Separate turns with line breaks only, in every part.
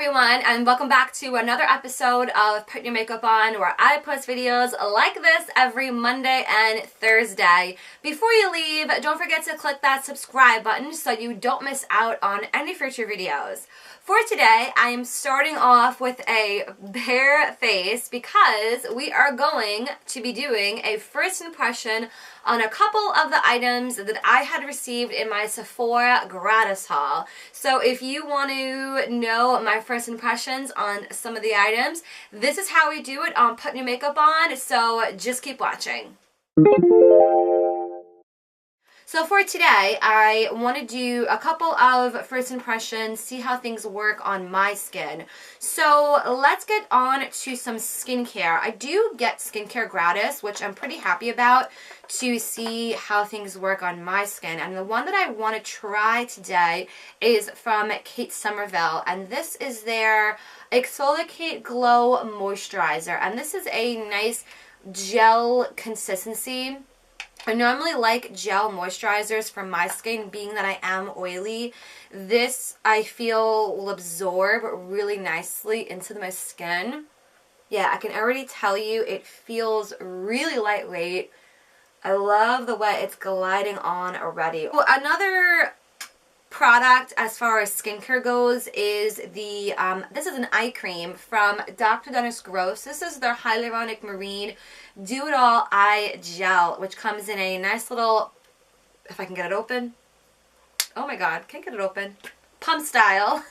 everyone, and welcome back to another episode of Put Your Makeup On, where I post videos like this every Monday and Thursday. Before you leave, don't forget to click that subscribe button so you don't miss out on any future videos. For today, I am starting off with a bare face because we are going to be doing a first impression on a couple of the items that I had received in my Sephora gratis haul. So if you want to know my first impressions on some of the items, this is how we do it on Putting Your Makeup On, so just keep watching. So for today, I want to do a couple of first impressions, see how things work on my skin. So let's get on to some skincare. I do get skincare gratis, which I'm pretty happy about, to see how things work on my skin. And the one that I want to try today is from Kate Somerville, and this is their Exfoliate Glow Moisturizer. And this is a nice gel consistency. I normally like gel moisturizers for my skin, being that I am oily. This, I feel, will absorb really nicely into my skin. Yeah, I can already tell you it feels really lightweight. I love the way it's gliding on already. Well, another product as far as skincare goes is the this is an eye cream from Dr.Dennis Gross. This is their Hyaluronic Marine Do It All Eye Gel, which comes in a nice little, if I can get it open, oh my god, can't get it open, pump style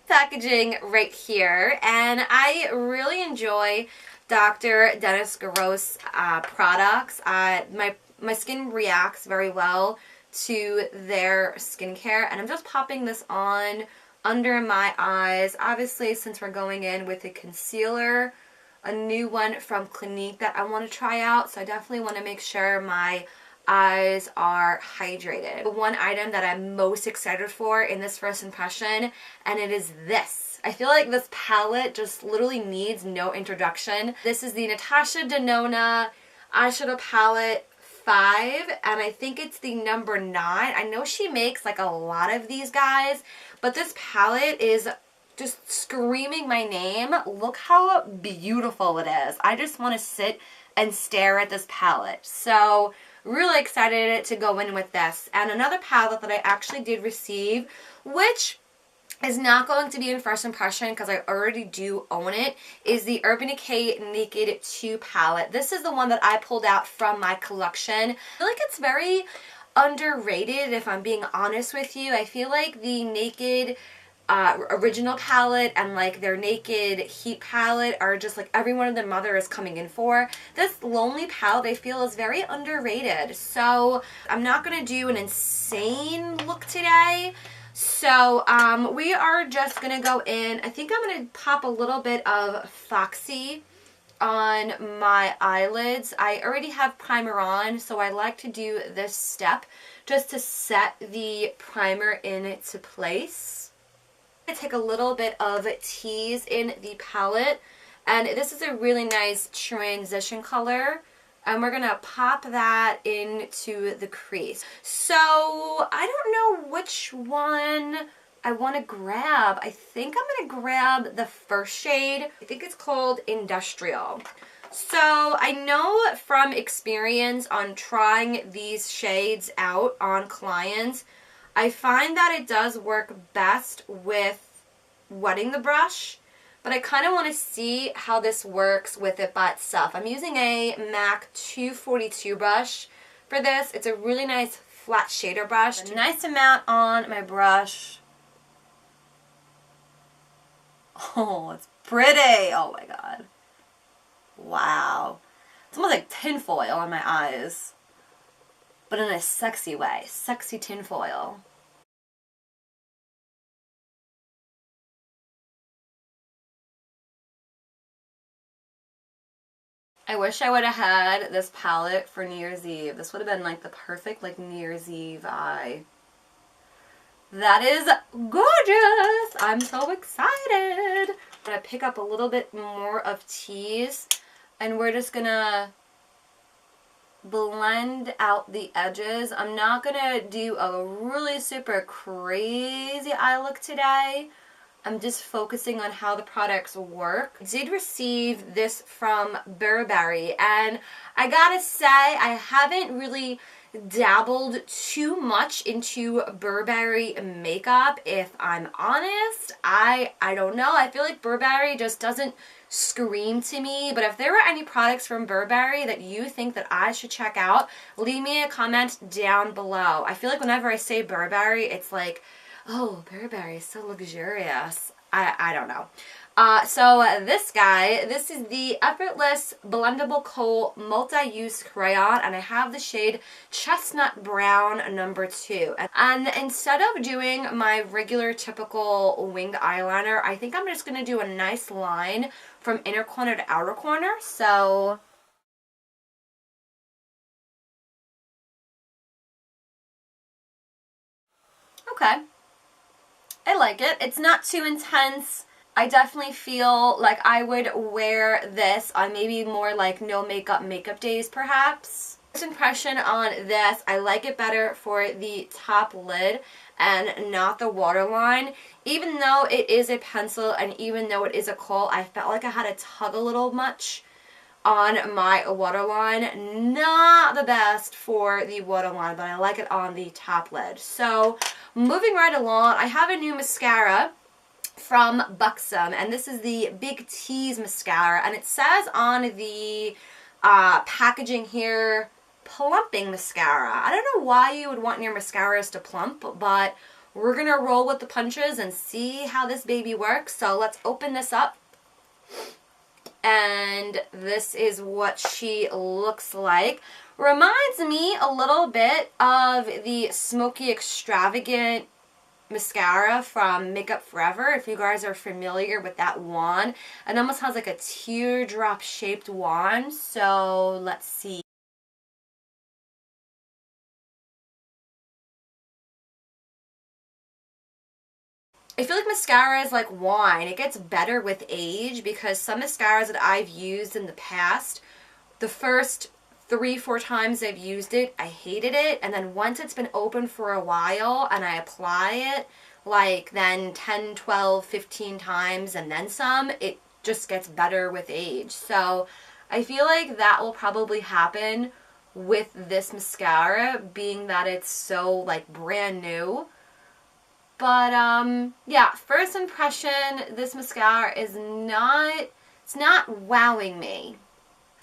packaging right here. And I really enjoy Dr. Dennis Gross products. My skin reacts very well to their skincare, and I'm just popping this on under my eyes. Obviously, since we're going in with a concealer, a new one from Clinique that I want to try out, so I definitely want to make sure my eyes are hydrated. The one item that I'm most excited for in this first impression, and it is this. I feel like this palette just literally needs no introduction. This is the Natasha Denona eyeshadow palette 5, and I think it's the number 9. I know she makes like a lot of these guys, but this palette is just screaming my name. Look how beautiful it is. I just want to sit and stare at this palette. So really excited to go in with this. And another palette that I actually did receive, which is not going to be in first impression because I already do own it, is the Urban Decay Naked 2 palette. This is the one that I pulled out from my collection. I feel like it's very underrated, if I'm being honest with you. I feel like the Naked original palette and like their Naked Heat palette are just like everyone their mother is coming in for. This Lonely palette I feel is very underrated. So I'm not going to do an insane look today. So we are just going to go in. I think I'm going to pop a little bit of Foxy on my eyelids. I already have primer on, so I like to do this step just to set the primer into place. I take a little bit of Tease in the palette, and this is a really nice transition color. And we're going to pop that into the crease. So I don't know which one I want to grab. I think I'm going to grab the first shade. I think it's called Industrial. So I know from experience on trying these shades out on clients, I find that it does work best with wetting the brush. But I kind of want to see how this works with it by itself. I'm using a MAC 242 brush for this. It's a really nice flat shader brush. A nice amount on my brush. Oh, it's pretty. Oh my god. Wow. It's almost like tinfoil on my eyes. But in a sexy way. Sexy tinfoil. I wish I would have had this palette for New Year's Eve. This would have been like the perfect like New Year's Eve eye. That is gorgeous! I'm so excited! I'm going to pick up a little bit more of Tease, and we're just going to blend out the edges. I'm not going to do a really super crazy eye look today. I'm just focusing on how the products work. I did receive this from Burberry, and I gotta say, I haven't really dabbled too much into Burberry makeup, if I'm honest. I don't know. I feel like Burberry just doesn't scream to me, but if there were any products from Burberry that you think that I should check out, leave me a comment down below. I feel like whenever I say Burberry, it's like, oh, Burberry is so luxurious. I don't know. So this guy, this is the Effortless Blendable Kohl Multi-Use Crayon, and I have the shade Chestnut Brown number 2. And instead of doing my regular typical winged eyeliner, I think I'm just going to do a nice line from inner corner to outer corner. So okay. I like it. It's not too intense. I definitely feel like I would wear this on maybe more like no makeup days perhaps. First impression on this, I like it better for the top lid and not the waterline. Even though it is a pencil and even though it is a kohl, I felt like I had to tug a little much on my waterline. Not the best for the waterline, but I like it on the top lid. So moving right along, I have a new mascara from Buxom, and this is the Big Tease mascara, and it says on the packaging here, plumping mascara. I don't know why you would want your mascaras to plump, but we're gonna roll with the punches and see how this baby works. So let's open this up. And this is what she looks like. Reminds me a little bit of the Smoky Extravagant mascara from Makeup Forever, if you guys are familiar with that wand. It almost has like a teardrop shaped wand. So let's see. I feel like mascara is like wine. It gets better with age, because some mascaras that I've used in the past, the first 3-4 times I've used it, I hated it. And then once it's been open for a while and I apply it, like then 10, 12, 15 times and then some, it just gets better with age. So I feel like that will probably happen with this mascara, being that it's so like brand new. But yeah, first impression, this mascara is it's not wowing me.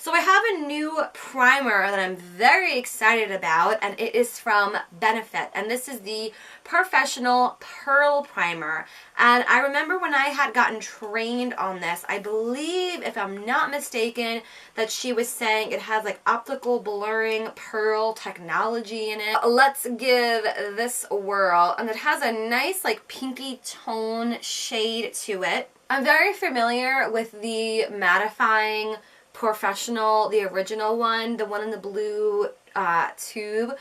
So I have a new primer that I'm very excited about, and it is from Benefit, and this is the Professional Pearl Primer. And I remember when I had gotten trained on this, I believe, if I'm not mistaken, that she was saying it has like optical blurring pearl technology in it. Let's give this a whirl, and it has a nice like pinky tone shade to it. I'm very familiar with the mattifying Professional, the original one, the one in the blue tube,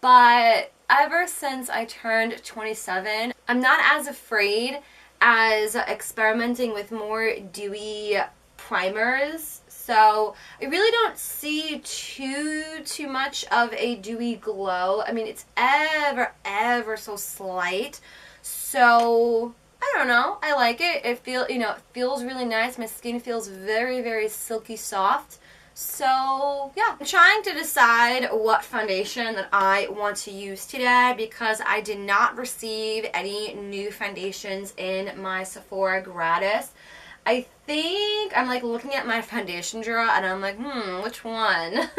but ever since I turned 27, I'm not as afraid as experimenting with more dewy primers. So I really don't see too much of a dewy glow. I mean, it's ever so slight. So I don't know. I like it. It feels really nice. My skin feels very silky soft. So yeah, I'm trying to decide what foundation that I want to use today, because I did not receive any new foundations in my Sephora gratis. I think I'm like looking at my foundation drawer and I'm like, which one?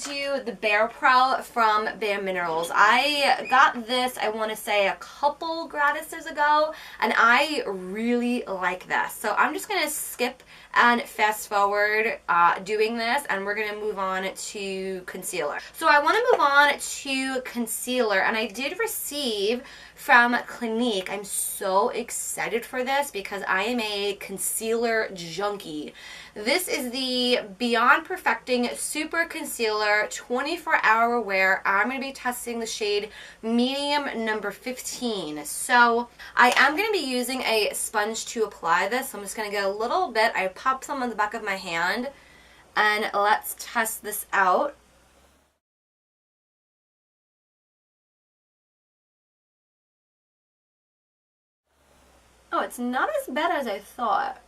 To the Bare Pro from Bare Minerals. I got this, I want to say, a couple gratises ago, and I really like this. So I'm just going to skip and fast forward doing this, and we're going to move on to concealer. So I want to move on to concealer, and I did receive from Clinique. I'm so excited for this because I am a concealer junkie. This is the Beyond Perfecting Super Concealer 24-Hour Wear. I'm going to be testing the shade Medium number 15. So I am going to be using a sponge to apply this. So I'm just going to get a little bit. I pop some on the back of my hand, and let's test this out. Oh, it's not as bad as I thought.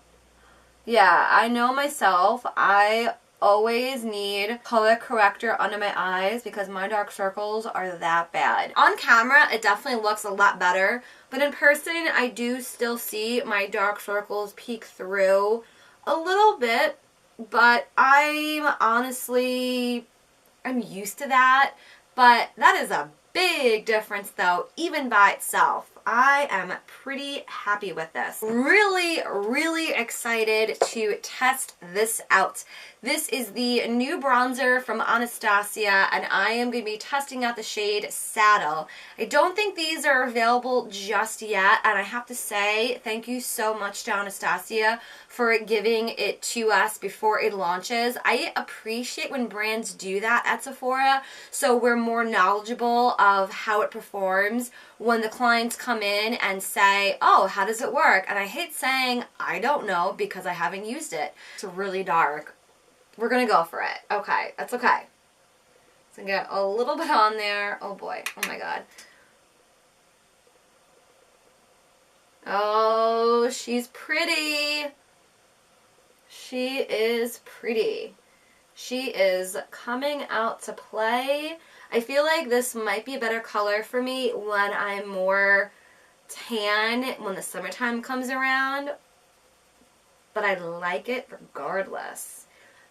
Yeah, I know myself. I always need color corrector under my eyes because my dark circles are that bad. On camera, it definitely looks a lot better, but in person, I do still see my dark circles peek through a little bit, but I'm used to that, but that is a big difference though, even by itself. I am pretty happy with this. Really, really excited to test this out. This is the new bronzer from Anastasia, and I am going to be testing out the shade Saddle. I don't think these are available just yet, and I have to say thank you so much to Anastasia for giving it to us before it launches. I appreciate when brands do that at Sephora, so we're more knowledgeable of how it performs when the clients come in and say, oh, how does it work? And I hate saying, I don't know, because I haven't used it. It's really dark. We're going to go for it. Okay, that's okay. So get a little bit on there. Oh boy, oh my god. Oh, she's pretty. She is pretty. She is coming out to play. I feel like this might be a better color for me when I'm more tan when the summertime comes around, but I like it regardless.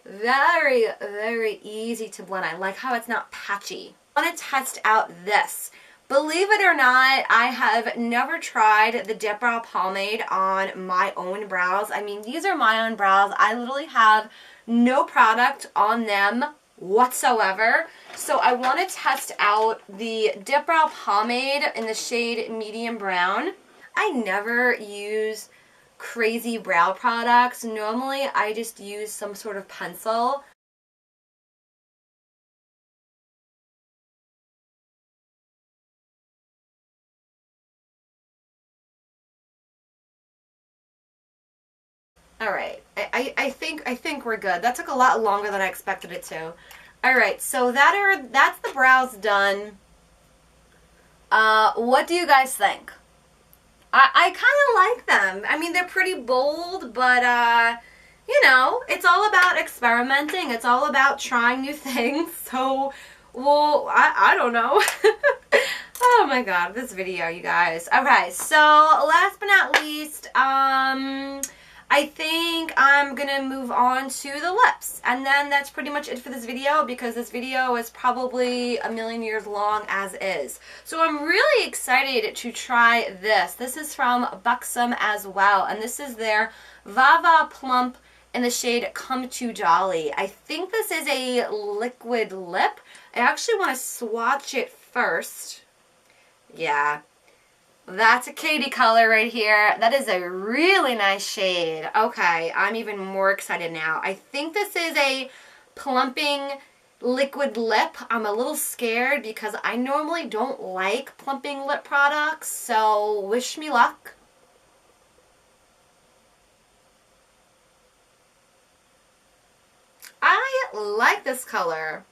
Very, very easy to blend. I like how it's not patchy. I want to test out this. Believe it or not, I have never tried the Dip Brow Pomade on my own brows. I mean, these are my own brows. I literally have no product on them whatsoever. So I want to test out the Dip Brow Pomade in the shade Medium Brown. I never use crazy brow products. Normally I just use some sort of pencil. Alright, I think we're good. That took a lot longer than I expected it to. Alright, so that's the brows done. What do you guys think? I kind of like them. I mean, they're pretty bold, but you know, it's all about experimenting. It's all about trying new things. So, well, I don't know. Oh my god, this video, you guys. Okay, so last but not least, I think I'm gonna move on to the lips, and then that's pretty much it for this video, because this video is probably a million years long as is. So I'm really excited to try this. This is from Buxom as well, and this is their Vava Plump in the shade Come to Jolly. I think this is a liquid lip. I actually want to swatch it first. Yeah. That's a Katie color right here. That is a really nice shade. Okay, I'm even more excited now. I think this is a plumping liquid lip. I'm a little scared because I normally don't like plumping lip products, so wish me luck. I like this color.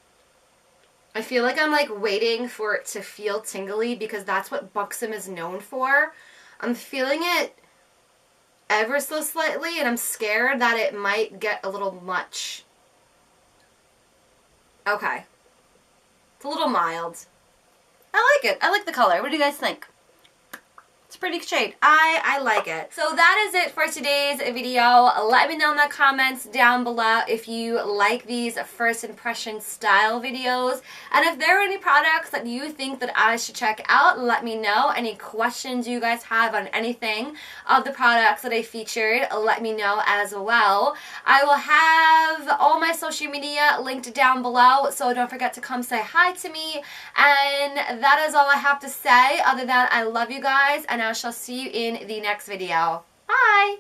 I feel like I'm like waiting for it to feel tingly because that's what Buxom is known for. I'm feeling it ever so slightly and I'm scared that it might get a little much. Okay. It's a little mild. I like it. I like the color. What do you guys think? It's a pretty shade. I like it. So that is it for today's video. Let me know in the comments down below if you like these first impression style videos. And if there are any products that you think that I should check out, let me know. Any questions you guys have on anything of the products that I featured, let me know as well. I will have all my social media linked down below, so don't forget to come say hi to me. And that is all I have to say, other than I love you guys, and I shall see you in the next video. Bye!